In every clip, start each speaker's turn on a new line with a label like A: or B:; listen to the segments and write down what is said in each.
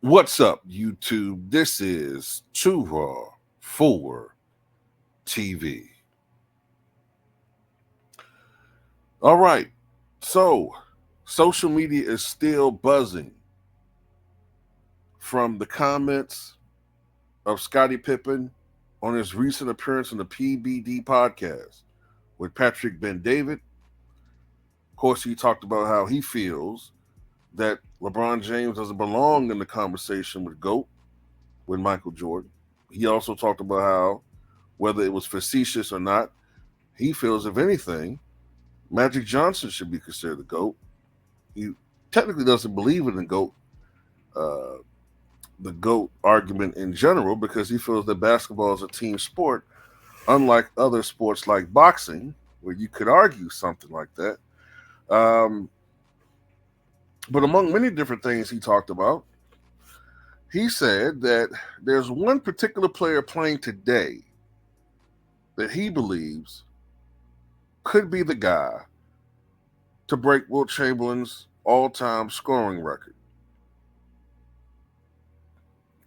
A: What's up, YouTube? This is Too Raw for TV. All right, so social media is still buzzing from the comments of Scotty Pippen on his recent appearance on the PBD podcast with Patrick Ben-David. Of course, he talked about how he feels that LeBron James doesn't belong in the conversation with GOAT, with Michael Jordan. He also talked about how, whether it was facetious or not, he feels, if anything, Magic Johnson should be considered the GOAT. He technically doesn't believe in uh, the GOAT argument in general, because he feels that basketball is a team sport, unlike other sports like boxing, where you could argue something like that. Um, but among many different things he talked about, he said that there's one particular player playing today that he believes could be the guy to break Wilt Chamberlain's all-time scoring record.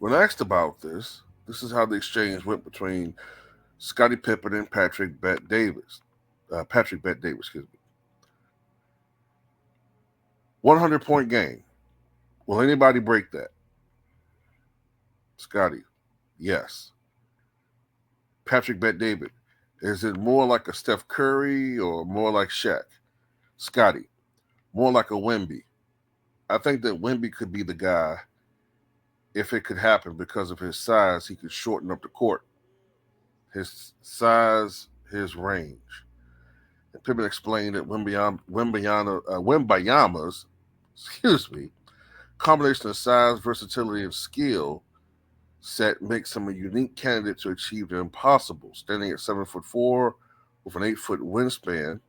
A: When asked about this is how the exchange went between Scotty Pippen and Patrick Bet-Davis. Patrick Bet-Davis, excuse me. 100-point game. Will anybody break that? Scotty, yes. Patrick Bet-David, is it more like a Steph Curry or more like Shaq? Scotty, more like a Wemby. I think that Wemby could be the guy if it could happen because of his size. He could shorten up the court. His size, his range. And Pippen explained that Wembayama's, combination of size, versatility, and skill set makes him a unique candidate to achieve the impossible. Standing at 7'4" with an 8-foot wingspan,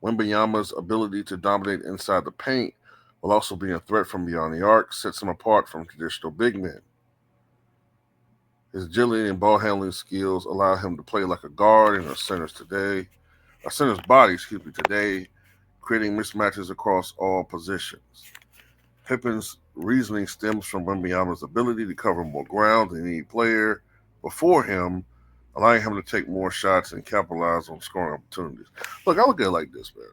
A: Wembayama's ability to dominate inside the paint while also being a threat from beyond the arc sets him apart from traditional big men. His agility and ball handling skills allow him to play like a guard in a center's body today, creating mismatches across all positions. Pippen's reasoning stems from Wembanyama's ability to cover more ground than any player before him, allowing him to take more shots and capitalize on scoring opportunities. Look, I look at it like this, man.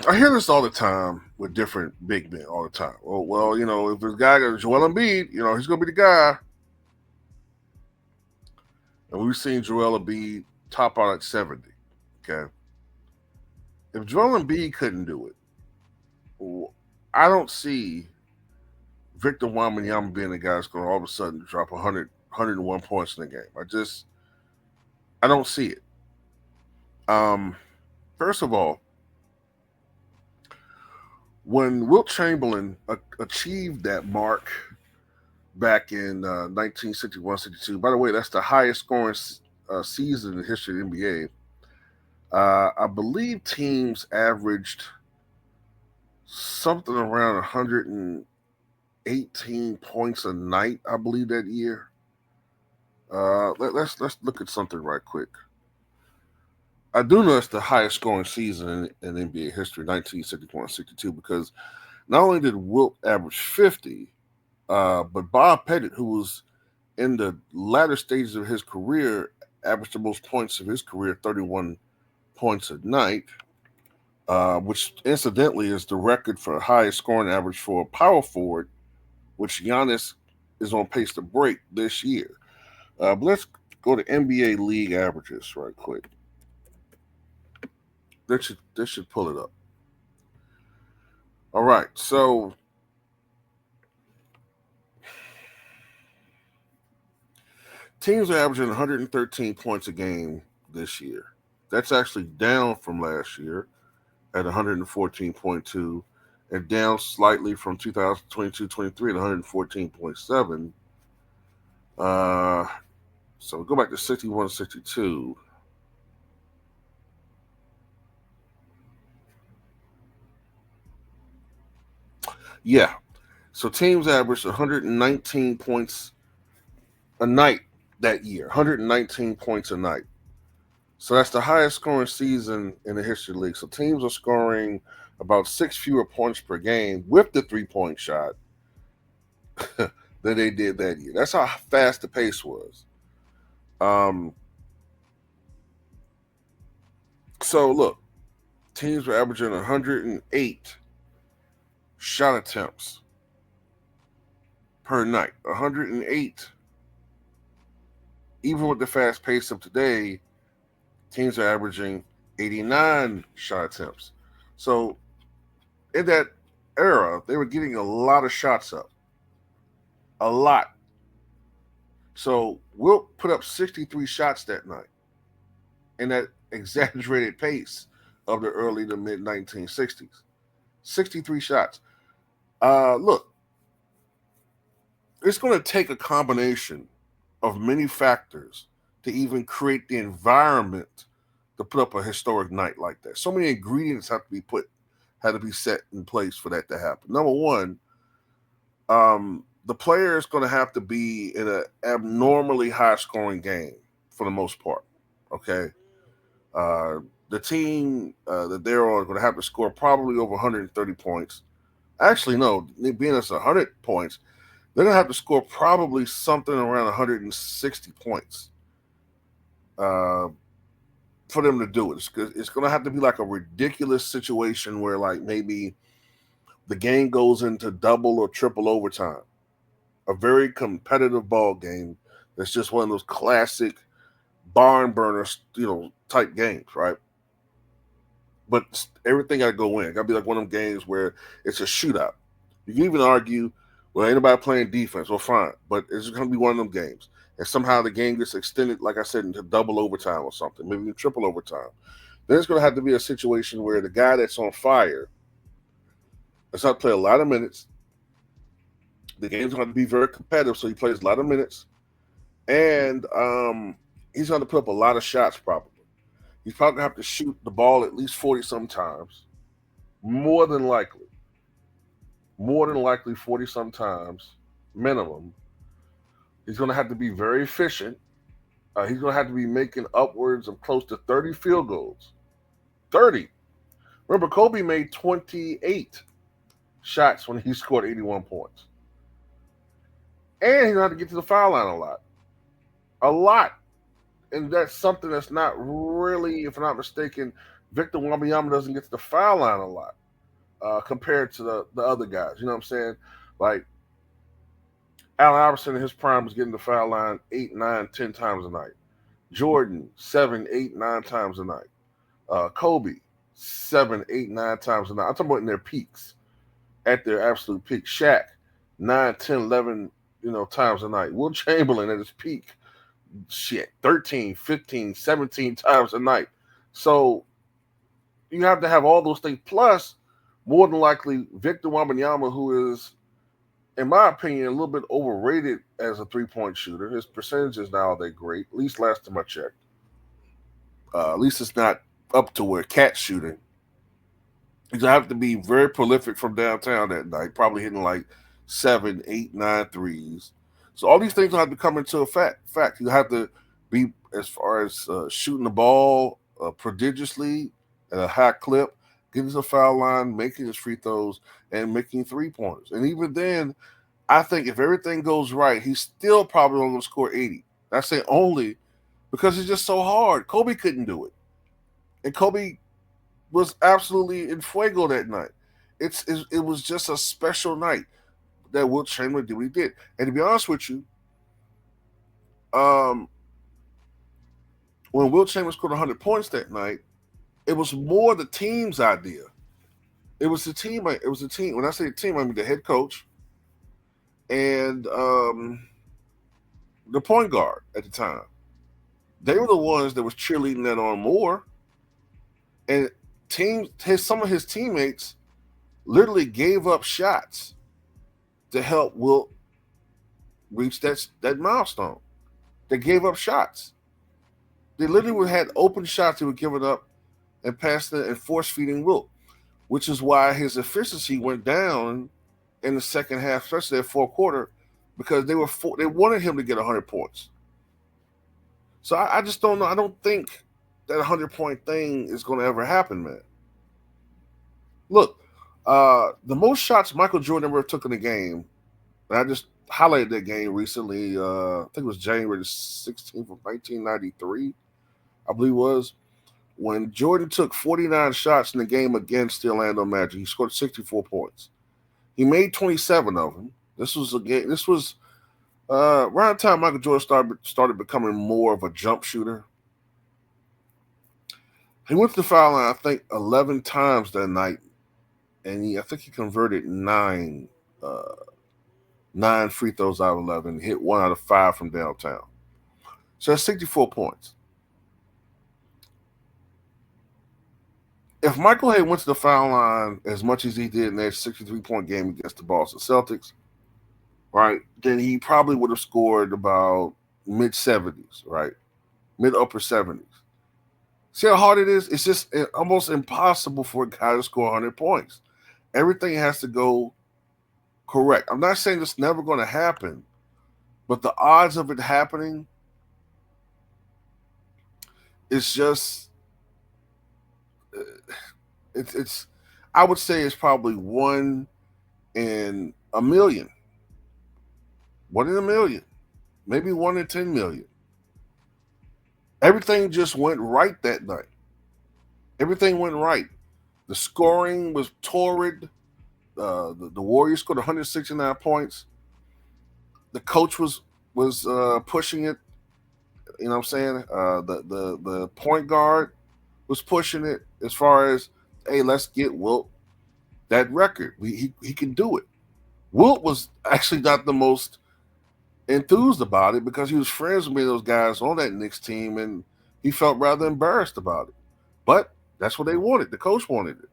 A: I hear this all the time with different big men all the time. Well, if this guy got Joel Embiid, he's going to be the guy. And we've seen Joel Embiid top out at 70, okay? If Joel Embiid couldn't do it, I don't see Victor Wembanyama being the guy that's going to all of a sudden drop 101 points in the game. I don't see it. First of all, when Wilt Chamberlain achieved that mark back in 1961-62, by the way, that's the highest scoring season in the history of the NBA. I believe teams averaged something around 118 points a night, I believe, that year. Let's look at something right quick. I do know it's the highest scoring season in NBA history, 1961-62, because not only did Wilt average 50, but Bob Pettit, who was in the latter stages of his career, averaged the most points of his career, 31 points a night, which incidentally is the record for the highest scoring average for a power forward, which Giannis is on pace to break this year. But let's go to NBA league averages right quick. This should pull it up. All right, so teams are averaging 113 points a game this year. That's actually down from last year at 114.2 and down slightly from 2022-23 at 114.7. So go back to 61-62. Yeah. So teams averaged 119 points a night that year. 119 points a night. So that's the highest scoring season in the history of the league. So teams are scoring about 6 fewer points per game with the 3-point shot than they did that year. That's how fast the pace was. So look, teams were averaging 108 shot attempts per night. 108. Even with the fast pace of today, teams are averaging 89 shot attempts. So in that era, they were getting a lot of shots up. A lot. So Wilt put up 63 shots that night in that exaggerated pace of the early to mid 1960s. 63 shots. Look, it's going to take a combination of many factors to even create the environment to put up a historic night like that. So many ingredients had to be set in place for that to happen. Number one, the player is going to have to be in an abnormally high scoring game for the most part. Okay. The team that they're on is going to have to score probably over 130 points. Actually, no, being us 100 points, they're going to have to score probably something around 160 points for them to do it. It's going to have to be like a ridiculous situation where, like, maybe the game goes into double or triple overtime. A very competitive ball game that's just one of those classic barn burners, type games, right? But everything got to go in. It got to be like one of them games where it's a shootout. You can even argue, well, ain't nobody playing defense. Well, fine. But it's going to be one of them games. And somehow the game gets extended, like I said, into double overtime or something, maybe triple overtime. Then it's going to have to be a situation where the guy that's on fire has got to play a lot of minutes. The game's going to be very competitive, so he plays a lot of minutes. And he's going to put up a lot of shots probably. He's probably going to have to shoot the ball at least 40-some times. More than likely 40-some times, minimum. He's going to have to be very efficient. He's going to have to be making upwards of close to 30 field goals. 30. Remember, Kobe made 28 shots when he scored 81 points. And he's going to have to get to the foul line a lot. A lot. And that's something that's not really, if I'm not mistaken, Victor Wembanyama doesn't get to the foul line a lot compared to the other guys. You know what I'm saying? Like, Allen Iverson in his prime was getting the foul line 8, 9, 10 times a night. Jordan, 7, 8, 9 times a night. Kobe, 7, 8, 9 times a night. I'm talking about in their peaks, at their absolute peak. Shaq, 9, 10, 11, times a night. Wilt Chamberlain at his peak, 13, 15, 17 times a night. So you have to have all those things. Plus, more than likely, Victor Wembanyama, who is, in my opinion, a little bit overrated as a three-point shooter. His percentages now are that great, at least last time I checked. At least it's not up to where Cat's shooting. He's going to have to be very prolific from downtown that night, probably hitting like 7, 8, 9 threes. So all these things will have to come into effect. You have to be, as far as shooting the ball prodigiously at a high clip, getting to the foul line, making his free throws, and making three-pointers. And even then, I think if everything goes right, he's still probably only going to score 80. I say only because it's just so hard. Kobe couldn't do it. And Kobe was absolutely in fuego that night. It was just a special night that Wilt Chamberlain did what he did. And to be honest with you, when Wilt Chamberlain scored 100 points that night, it was more the team's idea. It was the team. It was the team. When I say team, I mean the head coach and the point guard at the time. They were the ones that was cheerleading that on more. And some of his teammates literally gave up shots to help Wilt reach that milestone. They gave up shots. They literally had open shots they were giving up and passing and force feeding Wilt, which is why his efficiency went down in the second half, especially that fourth quarter, because they wanted him to get 100 points. So I just don't know. I don't think that 100-point thing is going to ever happen, man. Look, the most shots Michael Jordan ever took in a game, and I just highlighted that game recently. I think it was January the 16th of 1993, I believe it was, when Jordan took 49 shots in the game against the Orlando Magic. He scored 64 points. He made 27 of them. This was a game. This was around the time Michael Jordan started becoming more of a jump shooter. He went to the foul line, I think, 11 times that night, and I think he converted uh, nine free throws out of 11, hit 1 out of 5 from downtown. So that's 64 points. If Michael had went to the foul line as much as he did in that 63-point game against the Boston Celtics, right, then he probably would have scored about mid-70s, right, mid-upper 70s. See how hard it is? It's just almost impossible for a guy to score 100 points. Everything has to go correct. I'm not saying it's never going to happen, but the odds of it happening, it's just, it's I would say it's probably 1 in 1 million. 1 in 1 million. Maybe 1 in 10 million. Everything just went right that night. Everything went right. The scoring was torrid. The Warriors scored 169 points. The coach was pushing it. You know what I'm saying? The point guard was pushing it as far as, hey, let's get Wilt that record. He can do it. Wilt was actually not the most enthused about it because he was friends with those guys on that Knicks team, and he felt rather embarrassed about it. But that's what they wanted. The coach wanted it.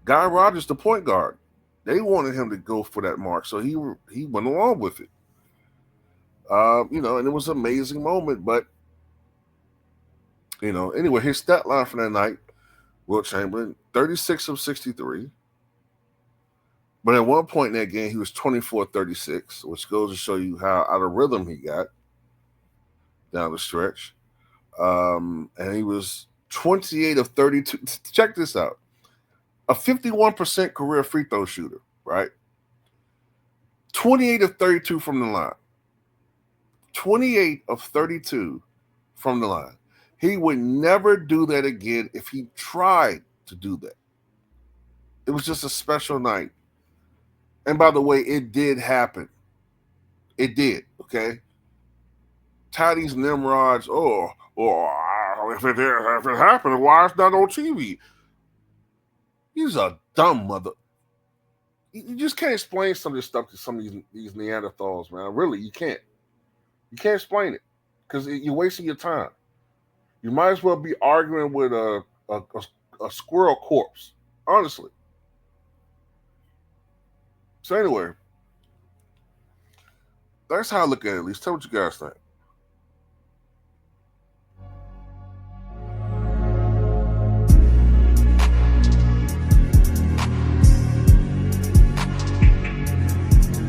A: Guy Rogers, the point guard, they wanted him to go for that mark, so he went along with it. And it was an amazing moment. But anyway, his stat line for that night, Wilt Chamberlain, 36 of 63. But at one point in that game, he was 24-36, which goes to show you how out of rhythm he got down the stretch. And he was 28 of 32. Check this out. A 51% career free throw shooter, right? 28 of 32 from the line. 28 of 32 from the line. He would never do that again if he tried to do that. It was just a special night. And by the way, it did happen. It did, okay? Toddy's Nimrods, if it happened, why it's not on TV? He's a dumb mother. You just can't explain some of this stuff to some of these Neanderthals, man. Really, you can't. You can't explain it because you're wasting your time. You might as well be arguing with a squirrel corpse, honestly. So anyway, that's how I look at it. At least tell what you guys think.